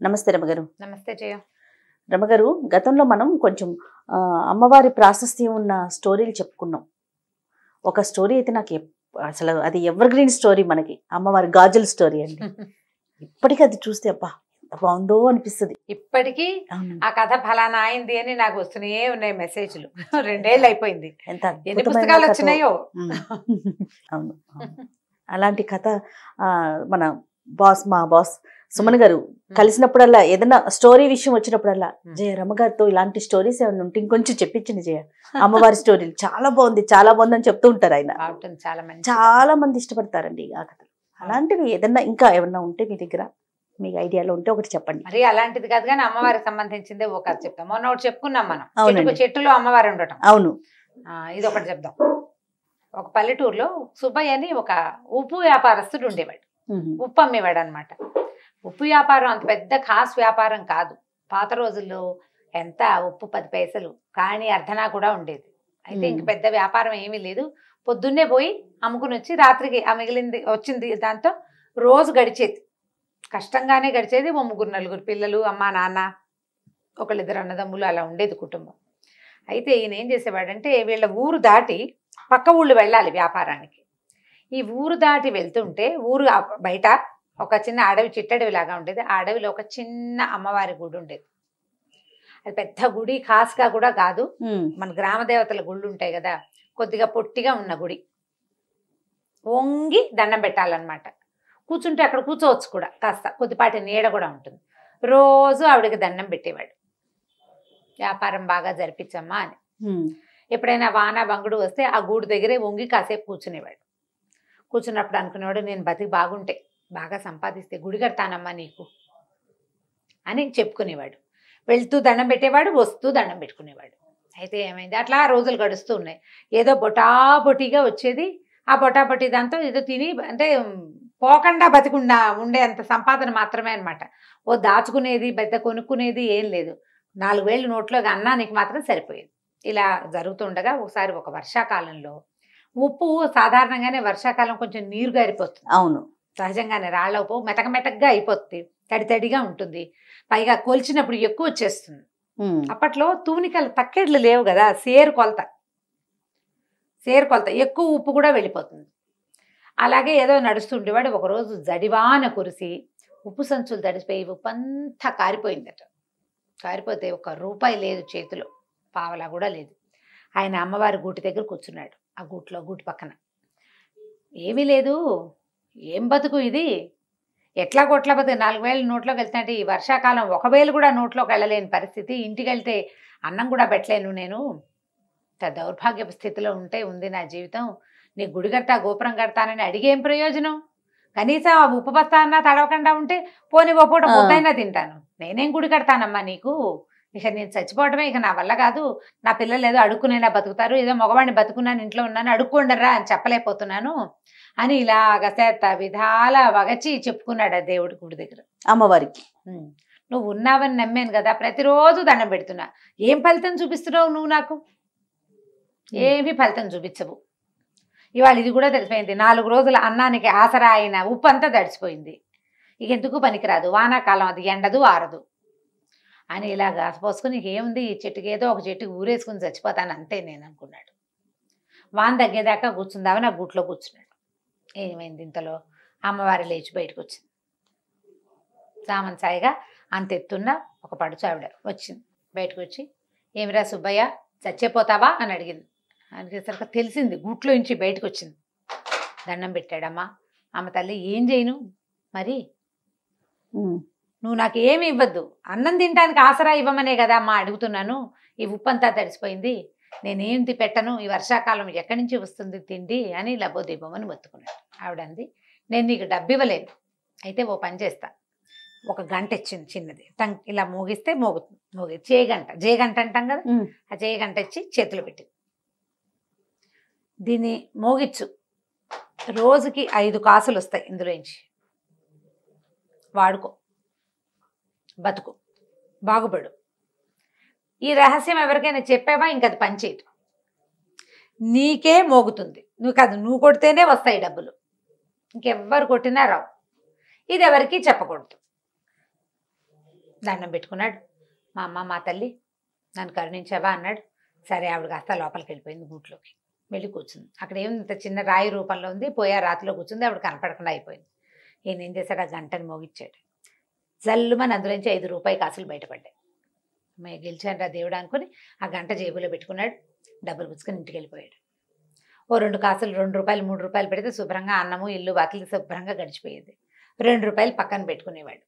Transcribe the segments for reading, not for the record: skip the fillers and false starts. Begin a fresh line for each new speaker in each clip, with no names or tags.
నమస్తే రమగారు.
నమస్తే జయ.
రమగారు, గతంలో మనం కొంచెం అమ్మవారి ప్రాశస్త్యం ఉన్న స్టోరీలు చెప్పుకున్నాం. ఒక స్టోరీ అయితే నాకు అసలు అది ఎవర్ గ్రీన్ స్టోరీ, మనకి అమ్మవారి గాజుల స్టోరీ అండి. ఇప్పటికీ అది చూస్తే అబ్బా ఎంత బాగుందో అనిపిస్తుంది.
ఇప్పటికీ ఆ కథ ఫలానా అయింది అని నాకు వస్తూనే ఉన్నాయి మెసేజ్లు. 2 ఏళ్ళు అయిపోయింది.
ఎంత
ఎన్ని పుస్తకాలు వచ్చినాయో.
అవును, అలాంటి కథ మన మా బాస్ సుమన్ గారు కలిసినప్పుడల్లా ఏదైనా స్టోరీ విషయం వచ్చినప్పుడల్లా, జయ రమగారితో ఇలాంటి స్టోరీస్ ఏమైనా ఉంటే ఇంకొంచెం చెప్పించండి జయ, అమ్మవారి స్టోరీలు చాలా బాగుంది చాలా బాగుంది అని చెప్తూ ఉంటారు ఆయన. చాలా మంది ఇష్టపడతారండి ఆ కథలు. అలాంటివి ఏదన్నా ఇంకా ఏమన్నా ఉంటే మీ దగ్గర, మీకు ఐడియాలో ఉంటే ఒకటి చెప్పండి.
మరి అలాంటిది కాదు కానీ అమ్మవారికి సంబంధించిందే ఒక కథ చెప్తాం. మొన్న ఒకటి చెప్పుకున్నాం మనం, చెట్టులో అమ్మవారు ఉండటం.
అవును,
ఇది ఒకటి చెప్దాం. ఒక పల్లెటూరులో సుబ్బయ్య అని ఒక ఉప్పు వ్యాపారస్తుడు ఉండేవాడు. ఉప్పు అమ్మేవాడు అనమాట. ఉప్పు వ్యాపారం అంత పెద్ద ఖాస్ వ్యాపారం కాదు. పాత రోజుల్లో ఎంత ఉప్పు 10 పైసలు, కానీ అర్ధనా కూడా ఉండేది. అయితే ఇంక పెద్ద వ్యాపారం ఏమీ లేదు. పొద్దున్నే పోయి అమ్ముకుని వచ్చి రాత్రికి ఆ మిగిలింది వచ్చింది దాంతో రోజు గడిచేది. కష్టంగానే గడిచేది. 3-4 పిల్లలు, అమ్మ నాన్న, 1-2 అన్నదమ్ములు, అలా ఉండేది కుటుంబం. అయితే ఈయన ఏం చేసేవాడంటే, వీళ్ళ ఊరు దాటి పక్క ఊళ్ళు వెళ్ళాలి వ్యాపారానికి. ఈ ఊరు దాటి వెళ్తుంటే ఊరు బయట ఒక చిన్న అడవి, చిట్టడవి లాగా ఉండేది. ఆ అడవిలో ఒక చిన్న అమ్మవారి గుడి ఉండేది. అది పెద్ద గుడి, ఖాస్గా కూడా కాదు, మన గ్రామ దేవతల గుళ్ళు ఉంటాయి కదా, కొద్దిగా పొట్టిగా ఉన్న గుడి. వంగి దండం పెట్టాలన్నమాట. కూర్చుంటే అక్కడ కూర్చోవచ్చు కూడా, కాస్త కొద్దిపాటి నీడ కూడా ఉంటుంది. రోజు ఆవిడకి దండం పెట్టేవాడు, వ్యాపారం బాగా జరిపించమ్మా అని. ఎప్పుడైనా వాన బంగుడు వస్తే ఆ గూడు దగ్గరే వంగి కాసేపు కూర్చునేవాడు. కూర్చున్నప్పుడు అనుకునేవాడు, నేను బతికి బాగుంటే, బాగా సంపాదిస్తే గుడి కడతానమ్మా నీకు అని చెప్పుకునేవాడు. వెళ్తూ దండం పెట్టేవాడు, వస్తూ దండం పెట్టుకునేవాడు. అయితే ఏమైంది, అట్లా రోజులు గడుస్తూ ఉన్నాయి. ఏదో బొటాబొటిగా వచ్చేది. ఆ బొటాబొటి దాంతో ఏదో తిని, అంటే పోకుండా బతికుండా ఉండేంత సంపాదన మాత్రమే అనమాట. ఓ దాచుకునేది, పెద్ద కొనుక్కునేది ఏం లేదు. 4 వేలు నోట్లోకి అన్నానికి మాత్రం సరిపోయేది. ఇలా జరుగుతుండగా ఒకసారి ఒక వర్షాకాలంలో, ఉప్పు సాధారణంగానే వర్షాకాలం కొంచెం నీరు గారిపోతుంది.
అవును,
సహజంగానే రాళ్ళ ఉప్పు మెతక మెతకగా అయిపోతుంది, తడి తడిగా ఉంటుంది. పైగా కొలిచినప్పుడు ఎక్కువ వచ్చేస్తుంది. అప్పట్లో తూనికలు తక్కెడ్లు లేవు కదా, సేరు కొలత ఎక్కువ ఉప్పు కూడా వెళ్ళిపోతుంది. అలాగే ఏదో నడుస్తుండేవాడు. ఒకరోజు జడివాన కురిసి ఉప్పు సంచులు తడిసిపోయి ఉప్పు అంతా కారిపోయిందట. కారిపోతే 1 రూపాయి లేదు చేతిలో, పావలా కూడా లేదు. ఆయన అమ్మవారి గూటి దగ్గర కూర్చున్నాడు. ఆ గూటి పక్కన ఏమీ లేదు. ఏం బతుకు ఇది, ఎట్లా కొట్ల బతుకు, 4 వేలు నోట్లోకి వెళ్తాంటే, ఈ వర్షాకాలం 1 వేలు కూడా నోట్లోకి వెళ్ళలేని పరిస్థితి, ఇంటికి వెళ్తే అన్నం కూడా పెట్టలేను, నేను దౌర్భాగ్యపు స్థితిలో ఉంది నా జీవితం. నీ గుడి కడతా, గోపురం కడతానని అడిగేం ప్రయోజనం? కనీసం ఆ ఉప్పు బస్తా అన్నా తడవకుండా ఉంటే పోనీ ఓ పూట ముద్దైనా తింటాను. నేనేం గుడి కడతానమ్మా నీకు, ఇక నేను చచ్చిపోవటమే, ఇక నా వల్ల కాదు. నా పిల్లలు ఏదో అడుక్కునైనా బతుకుతారు, ఏదో మగవాడిని బతుకున్నాను, ఇంట్లో ఉన్నాను, అడుక్కోండరా అని చెప్పలేకపోతున్నాను అని ఇలాగ చేత విధాల వగచి చెప్పుకున్నాడు ఆ దేవుడి గుడి దగ్గర
అమ్మవారికి.
నువ్వు ఉన్నావని నమ్మాను కదా, ప్రతిరోజు దండం పెడుతున్నా, ఏం ఫలితం చూపిస్తున్నావు నువ్వు నాకు? ఏమీ ఫలితం చూపించవు. ఇవాళ ఇది కూడా తెలిసిపోయింది. 4 రోజుల అన్నానికి ఆసరా అయిన ఉప్పు అంతా తడిసిపోయింది. ఇక ఎందుకు పనికిరాదు, వానాకాలం అది ఎండదు ఆరదు అని ఇలాగా పోసుకుని, ఏముంది ఈ చెట్టుకి, ఏదో ఒక చెట్టుకి ఊరేసుకుని చచ్చిపోతాను అంతే నేను అనుకున్నాడు. వాన తగ్గేదాకా కూర్చుందామని ఆ గూట్లో కూర్చున్నాడు. ఏమైంది, ఇంతలో అమ్మవారి లేచి బయటకు వచ్చింది. సామన్ సాయిగా అంతెత్తున్న ఒక పడుచావిడ వచ్చింది. బయటకు వచ్చి, ఏమిరా సుబ్బయ్య చచ్చిపోతావా అని అడిగింది. అడిగేసరికి తెలిసింది, గూట్లో నుంచి బయటకు వచ్చింది. దండం పెట్టాడమ్మా. అమ్మ తల్లి, ఏం చేయను మరి, నువ్వు నాకు ఏమి ఇవ్వద్దు, అన్నం తినడానికి ఆసరా ఇవ్వమనే కదా అమ్మా అడుగుతున్నాను. ఈ ఉప్పు అంతా తడిసిపోయింది, నేనేంటి పెట్టను, ఈ వర్షాకాలం ఎక్కడి నుంచి వస్తుంది తిండి అని లబోదీపమని మొత్తుకున్నాడు. ఆవిడంది, నేను నీకు డబ్బు ఇవ్వలేను, అయితే ఓ పని చేస్తా. 1 గంట ఇచ్చింది చిన్నది, టంగ్ ఇలా మోగిస్తే మోగి జేగంట అంటాం కదా, ఆ జేగంట ఇచ్చి చేతులు పెట్టింది. దీన్ని మోగిచ్చు, రోజుకి 5 కాసులు వస్తాయి, ఇందులోంచి వాడుకో, బతుకు, బాగుపడు. ఈ రహస్యం ఎవరికైనా చెప్పావా ఇంకది పనిచేయదు, నీకే మోగుతుంది, నువ్వు కొడితేనే వస్తాయి డబ్బులు, ఇంకెవ్వరు కొట్టినా రావు. ఇది ఎవరికి చెప్పకూడదు. దండం పెట్టుకున్నాడు. మా అమ్మ మా తల్లి నన్ను కరుణించావా అన్నాడు. సరే ఆవిడ కాస్త లోపలికి వెళ్ళిపోయింది గూట్లోకి. వెళ్ళి కూర్చుంది. అక్కడ ఏమి ఇంత చిన్న రాయి రూపంలో ఉంది. పోయా రాతిలో కూర్చుంది. ఆవిడ కనపడకుండా అయిపోయింది. ఈయన ఏం చేశాడు, ఆ గంటని మోగిచ్చాడు. జల్లుమని అందులోంచి 5 రూపాయి కాసులు బయటపడ్డాయి. మేము గెలిచాను రా దేవుడు అనుకుని ఆ గంట జేబులో పెట్టుకున్నాడు. డబ్బులు పుచ్చుకొని ఇంటికి వెళ్ళిపోయాడు. ఓ 2 కాసులు 2 రూపాయలు 3 రూపాయలు పెడితే శుభ్రంగా అన్నము ఇల్లు వాకిలి శుభ్రంగా గడిచిపోయేది. 2 రూపాయలు పక్కన పెట్టుకునేవాడు.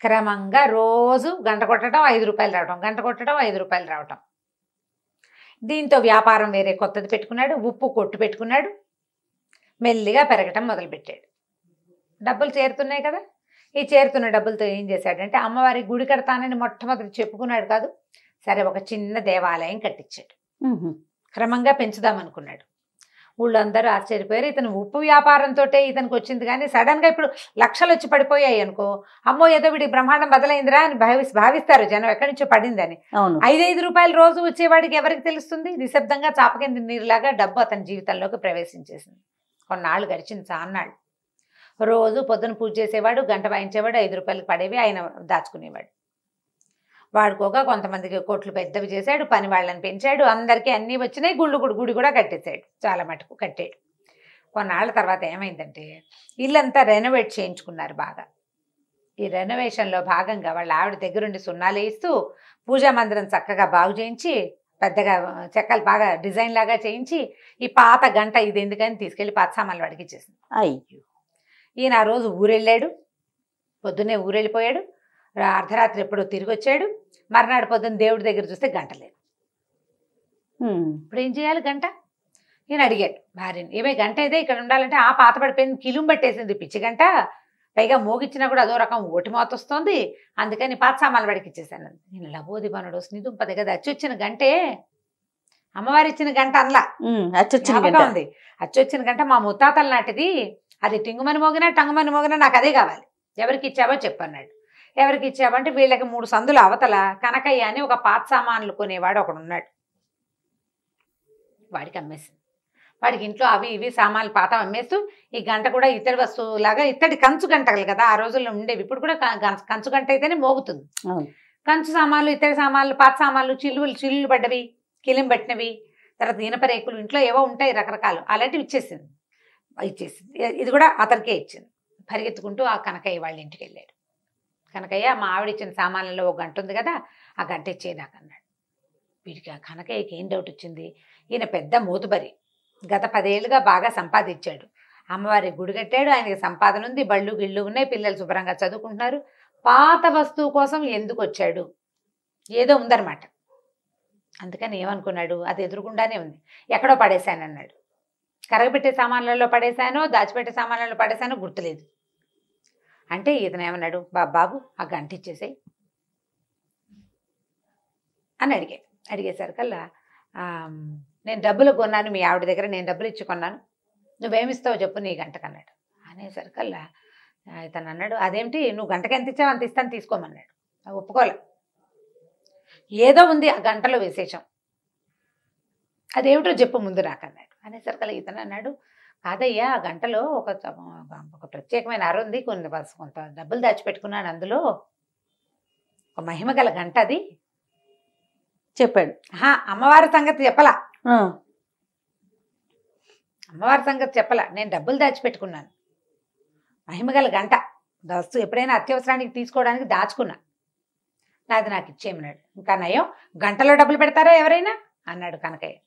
క్రమంగా రోజు గంట కొట్టడం 5 రూపాయలు రావటం, గంట కొట్టడం 5 రూపాయలు రావటం. దీంతో వ్యాపారం వేరే కొత్తది పెట్టుకున్నాడు. ఉప్పు కొట్టు పెట్టుకున్నాడు. మెల్లిగా పెరగటం మొదలుపెట్టాడు. డబ్బులు చేరుతున్నాయి కదా. ఈ చేరుతున్న డబ్బులతో ఏం చేశాడంటే అమ్మవారి గుడి కడతానని మొట్టమొదటి చెప్పుకున్నాడు కాదు. సరే ఒక చిన్న దేవాలయం కట్టించాడు. క్రమంగా పెంచుదామనుకున్నాడు. ఊళ్ళో అందరూ ఆశ్చర్యపోయారు. ఇతను ఉప్పు వ్యాపారంతో ఇతనికి వచ్చింది, కానీ సడన్గా ఇప్పుడు లక్షలు వచ్చి పడిపోయాయి అనుకో, అమ్మో ఏదో వీడి బ్రహ్మాండం బదలైందిరా అని భావిస్తారు జనం, ఎక్కడి నుంచో పడిందని. 5 రూపాయలు రోజు వచ్చేవాడికి ఎవరికి తెలుస్తుంది? నిశ్శబ్దంగా చాపకింది నీరులాగా డబ్బు అతని జీవితంలోకి ప్రవేశించేసింది. కొన్నాళ్ళు గడిచింది, చాన్నాళ్ళు. రోజు పొద్దున పూజ చేసేవాడు, గంట వాయించేవాడు, 5 రూపాయలకు పడేవి ఆయన దాచుకునేవాడు. వాడుకోగా కొంతమందికి కోట్లు పెద్దవి చేశాడు, పని వాళ్ళని పెంచాడు, అందరికీ అన్నీ వచ్చినాయి. గుడి కూడా కట్టేశాడు, చాలా మటుకు కట్టాడు. కొన్నాళ్ళ తర్వాత ఏమైందంటే ఇల్లంతా రెనోవేట్ చేయించుకున్నారు బాగా. ఈ రెనోవేషన్లో భాగంగా వాళ్ళ ఆవిడ దగ్గరుండి సున్నాలు వేస్తూ పూజా మందిరం చక్కగా బాగు చేయించి పెద్దగా చెక్కలు బాగా డిజైన్ లాగా చేయించి ఈ పాత గంట ఇది ఎందుకని తీసుకెళ్ళి పాత సామాన్లు వాడికి ఇచ్చేసింది.
అయ్యో.
ఈయన ఆ రోజు ఊరెళ్ళాడు. పొద్దున్నే ఊరెళ్ళిపోయాడు. అర్ధరాత్రి ఎప్పుడో తిరిగి వచ్చాడు. మర్నాడు పొద్దున్న దేవుడి దగ్గర చూస్తే గంట లేదు. ఇప్పుడు ఏం చేయాలి గంట? నేను అడిగాడు భార్యని, ఏమే గంట అయితే ఇక్కడ ఉండాలంటే ఆ పాత పడిపోయింది, కిలుం పట్టేసింది పిచ్చి గంట, పైగా మోగిచ్చినా కూడా అదో రకం ఓటి మోత వస్తుంది, అందుకని పాత సామాన్లు వాడికి ఇచ్చేసాను. నేను లబోది బనుడు స్నిదుంపది కదా, అచ్చొచ్చిన గంటే అమ్మవారి ఇచ్చిన గంట అనలా, ఉంది అచ్చొచ్చిన గంట మా ముత్తాతల నాటిది, అది టింగుమని మోగినా టంగుమని మోగినా నాకు అదే కావాలి, ఎవరికి ఇచ్చావో చెప్పన్నాడు. ఎవరికి ఇచ్చావంటే వీళ్ళకి 3 సందుల అవతల కనకయ్య అని ఒక పాత సామాన్లు కొనేవాడు ఒకడు ఉన్నాడు. వాడికి అమ్మేసింది. వాడికి ఇంట్లో అవి ఇవి సామాన్లు పాత అమ్మేస్తూ ఈ గంట కూడా ఇతడి వస్తువులాగా, ఇత్తడి కంచు గంటలు కదా ఆ రోజుల్లో ఉండేవి, ఇప్పుడు కూడా కంచు గంట అయితేనే మోగుతుంది. కంచు సామాన్లు, ఇత్తడి సామాన్లు, పాత సామాన్లు, చిల్లులు పడ్డవి, కిలిం పట్టినవి, తర్వాత ఇనప రేకులు, ఇంట్లో ఏవో ఉంటాయి రకరకాలు, అలాంటివి ఇచ్చేసింది. ఇది కూడా అతనికే ఇచ్చింది. పరిగెత్తుకుంటూ ఆ కనకయ్య వాళ్ళ ఇంటికి వెళ్ళాడు. కనకయ్య మా ఆవిడ ఇచ్చిన సామాన్లలో ఒక గంట ఉంది కదా, ఆ గంట ఇచ్చే నాకు అన్నాడు. వీడికి ఆ కనకయ్యకి ఏం డౌట్ వచ్చింది, ఈయన పెద్ద మూతుబరి, గత 10 ఏళ్ళుగా బాగా సంపాదించాడు, అమ్మవారి గుడి కట్టాడు, ఆయనకి సంపాదన ఉంది, బళ్ళు గిళ్ళు ఉన్నాయి, పిల్లలు శుభ్రంగా చదువుకుంటున్నారు, పాత వస్తువు కోసం ఎందుకు వచ్చాడు, ఏదో ఉందన్నమాట. అందుకని ఏమనుకున్నాడు, అది ఎదురుగుండానే ఉంది, ఎక్కడో పడేశానన్నాడు. కరగబెట్టే సామాన్లలో పడేశానో దాచిపెట్టే సామాన్లలో పడేశానో గుర్తులేదు. అంటే ఇతను ఏమన్నాడు, బాబు ఆ గంట ఇచ్చేసాయి అని అడిగేసరికల్లా నేను డబ్బులు కొన్నాను మీ ఆవిడ దగ్గర, నేను డబ్బులు ఇచ్చి కొన్నాను, నువ్వేమిస్తావు చెప్పు నీ గంటకన్నాడు. అనేసరికల్లా ఇతను అన్నాడు, అదేమిటి నువ్వు గంటకి ఎంత ఇచ్చావు అంత ఇస్తాను తీసుకోమన్నాడు. ఒప్పుకోలే, ఏదో ఉంది ఆ గంటలో విశేషం, అదేమిటో చెప్పు ముందు నాకన్నాడు. అనేసరికల్లా ఇతను అన్నాడు, కాదయ్యా ఆ గంటలో ఒక ప్రత్యేకమైన అర ఉంది, కొంత డబ్బులు దాచిపెట్టుకున్నాను, అందులో ఒక మహిమ గల గంట అది
చెప్పాడు.
అమ్మవారి సంగతి చెప్పలా, అమ్మవారి సంగతి చెప్పలా, నేను డబ్బులు దాచిపెట్టుకున్నాను, మహిమగల గంట వస్తువు ఎప్పుడైనా అత్యవసరానికి తీసుకోవడానికి దాచుకున్నా, నాది నాకు ఇచ్చేయమన్నాడు. ఇంకా నయం గంటలో డబ్బులు పెడతారా ఎవరైనా అన్నాడు కనకయ్య.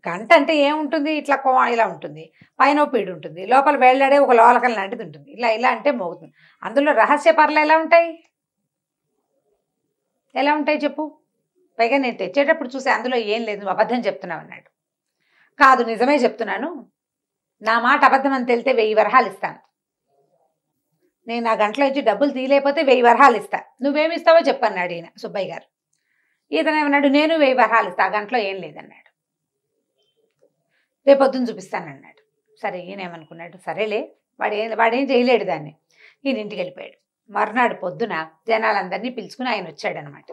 గంట అంటే ఏముంటుంది, ఇట్లా ఇలా ఉంటుంది, పైన పీడు ఉంటుంది, లోపల వేళ్లాడే ఒక లోలకం లాంటిది ఉంటుంది, ఇలా అంటే మోగుతుంది, అందులో రహస్య పర్లు ఎలా ఉంటాయి చెప్పు, పైగా నేను తెచ్చేటప్పుడు చూసి అందులో ఏం లేదు, అబద్ధం చెప్తున్నావు అన్నాడు. కాదు నిజమే చెప్తున్నాను, నా మాట అబద్ధం అని తెలితే 1000 వరహాలు ఇస్తాను, నేను ఆ గంటలో ఇచ్చి డబ్బులు తీయలేకపోతే 1000 వరహాలు ఇస్తా, నువ్వేమిస్తావో చెప్పన్నాడు ఈయన సుబ్బయ్య గారు. ఈతను ఏమన్నాడు, నేను 1000 వరహాలు ఇస్తా, ఆ గంటలో ఏం లేదన్నాడు. రేపొద్దున చూపిస్తానన్నాడు. సరే ఈయన ఏమనుకున్నాడు, సరేలే వాడేం చేయలేడు దాన్ని, ఈయన ఇంటికి వెళ్ళిపోయాడు. మర్నాడు పొద్దున జనాలందరినీ పిలుచుకుని ఆయన వచ్చాడనమాట.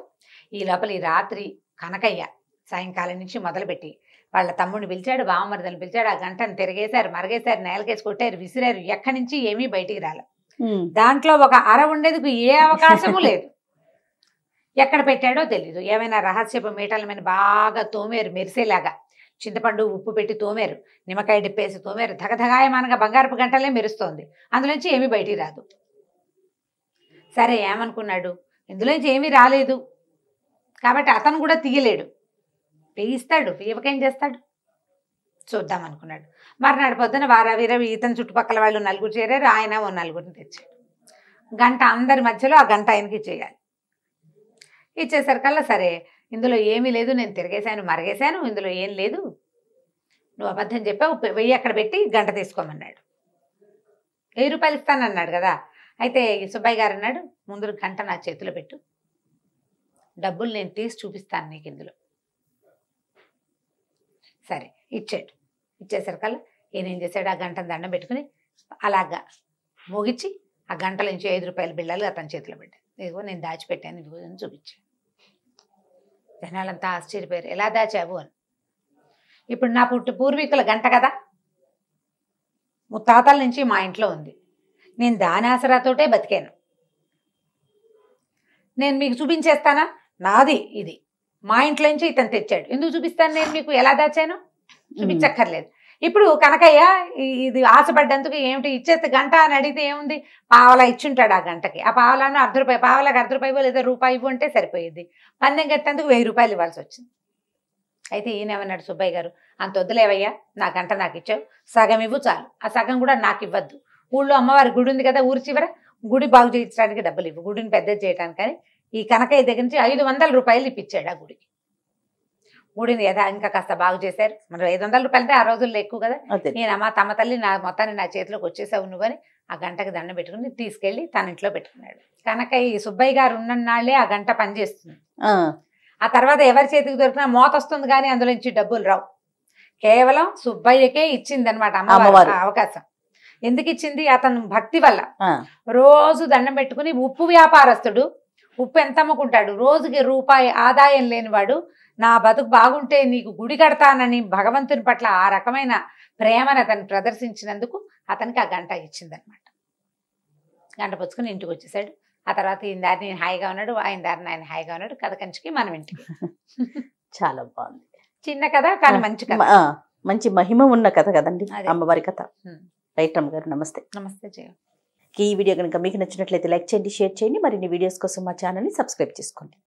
ఈ లోపల ఈ రాత్రి కనకయ్య సాయంకాలం నుంచి మొదలుపెట్టి వాళ్ళ తమ్ముడిని పిలిచాడు, బావమరిదని పిలిచాడు, ఆ గంటను తిరిగేశారు, మరగేశారు, నేలకేసి కొట్టారు, విసిరారు, ఎక్కడి నుంచి ఏమీ బయటికి రాలే. దాంట్లో ఒక అర ఉండేందుకు ఏ అవకాశము లేదు. ఎక్కడ పెట్టాడో తెలీదు. ఏమైనా రహస్యపు మీటల మీద బాగా తోమేరు మెరిసేలాగా, చింతపండు ఉప్పు పెట్టి తోమేరు, నిమ్మకాయ డిప్పేసి తోమేరు, ధగధగాయమానగా బంగారపు గంటలే మెరుస్తోంది. అందులోంచి ఏమీ బయటికి రాదు. సరే ఏమనుకున్నాడు, ఇందులోంచి ఏమీ రాలేదు కాబట్టి అతను కూడా తీయలేడు, తీయిస్తాడు, తీయకేం చేస్తాడు, చూద్దాం అనుకున్నాడు. మర్నాడు పొద్దున వారావీర ఇతని చుట్టుపక్కల వాళ్ళు నలుగురు చేరారు, ఆయన ఓ నలుగురిని తెచ్చాడు. గంట అందరి మధ్యలో ఆ గంట ఆయనకి ఇచ్చేయాలి. ఇచ్చేసరికల్లా సరే ఇందులో ఏమీ లేదు, నేను తిరిగేశాను మరగేశాను, ఇందులో ఏం లేదు, నువ్వు అబద్ధం చెప్పావు, 1000 అక్కడ పెట్టి గంట తీసుకోమన్నాడు. 1000 రూపాయలు ఇస్తానన్నాడు కదా. అయితే సుబ్బయ్య గారు అన్నాడు, ముందు గంట నా చేతిలో పెట్టు, డబ్బులు నేను తీసి చూపిస్తాను నీకు ఇందులో. సరే ఇచ్చాడు. ఇచ్చేసరికల్లా ఈయన ఏం చేశాడు, ఆ గంటను దండం పెట్టుకుని అలాగా మోగిచ్చి ఆ గంటల నుంచి 5 రూపాయల బిళ్ళలు అతని చేతిలో పెట్టాను. ఇదిగో నేను దాచిపెట్టాను, ఇదిగో అని చూపించాను. జనాలంతా ఆశ్చర్యపోయారు, ఎలా దాచావు అని. ఇప్పుడు నా పూర్వీకుల గంట కదా, ముత్తాతల నుంచి మా ఇంట్లో ఉంది, నేను దాని ఆసరాతోటే బతికాను, నేను మీకు చూపించేస్తానా, నాది ఇది, మా ఇంట్లో నుంచి ఇతను తెచ్చాడు, ఎందుకు చూపిస్తాను నేను మీకు, ఎలా దాచాను చూపించక్కర్లేదు. ఇప్పుడు కనకయ్య ఇది ఆశపడ్డందుకు ఏమిటి ఇచ్చేస్తే గంట అని అడిగితే ఏముంది, పావలా ఇచ్చుంటాడు ఆ గంటకి, ఆ పావలాను ₹1 పావలాకి ₹1 లేదా రూపాయి ఇవ్వు అంటే సరిపోయేది. పందెం కట్టేందుకు 1000 రూపాయలు ఇవ్వాల్సి వచ్చింది. అయితే ఈయన ఏమన్నాడు, సుబ్బయ్య గారు అంత వద్దులేవయ్యా, నా గంట నాకు ఇచ్చావు, సగం ఇవ్వు చాలు, ఆ సగం కూడా నాకు ఇవ్వద్దు, ఊళ్ళో అమ్మవారి గుడి ఉంది కదా ఊరి చివర, గుడి బాగు చేయించడానికి డబ్బులు ఇవ్వు, గుడిని పెద్దది చేయడానికి. కానీ ఈ కనకయ్య దగ్గర నుంచి 500 రూపాయలు ఇప్పించాడు ఆ గుడికి. గుడిని ఇంకా కాస్త బాగు చేశారు. మరి 500 రూపాయలు అంటే ఆ రోజుల్లో ఎక్కువ కదా. నేను అమ్మ తమ తల్లి నా మొత్తాన్ని నా చేతిలోకి వచ్చేసావు నువ్వని ఆ గంటకి దండం పెట్టుకుని తీసుకెళ్లి తన ఇంట్లో పెట్టుకున్నాడు. కనకయ్య సుబ్బయ్య గారు ఉన్ననాళ్లే ఆ గంట పనిచేస్తుంది. ఆ తర్వాత ఎవరి చేతికి దొరికినా మోత వస్తుంది కానీ అందులో నుంచి డబ్బులు రావు. కేవలం సుబ్బయ్యకే ఇచ్చిందనమాట అమ్మవారు అవకాశం. ఎందుకు ఇచ్చింది, అతను భక్తి వల్ల. రోజు దండం పెట్టుకుని, ఉప్పు వ్యాపారస్తుడు, ఉప్పు ఎంత అమ్ముకుంటాడు, రోజుకి రూపాయి ఆదాయం లేనివాడు, నా బతుకు బాగుంటే నీకు గుడి కడతానని భగవంతుని పట్ల ఆ రకమైన ప్రేమను అతను ప్రదర్శించినందుకు అతనికి ఆ గంట ఇచ్చిందనమాట. గంట పుచ్చుకుని ఇంటికి వచ్చేసాడు. ఆ తర్వాత ఈయన దారిని నేను హాయిగా ఉన్నాడు, ఆయన దారిని ఆయన హాయిగా ఉన్నాడు. కథ కంచికి మనం ఇంటికి. చాలా బాగుంది, చిన్న కథ కానీ మంచి కథ, మంచి మహిమ ఉన్న కథ కదండి అమ్మవారి కథ. రైట్ రమ్మ గారు, నమస్తే. నమస్తే జయ. ఈ వీడియో కనుక మీకు నచ్చినట్లయితే లైక్ చేయండి, షేర్ చేయండి. మరిన్ని వీడియోస్ కోసం మా ఛానల్ని సబ్స్క్రైబ్ చేసుకోండి.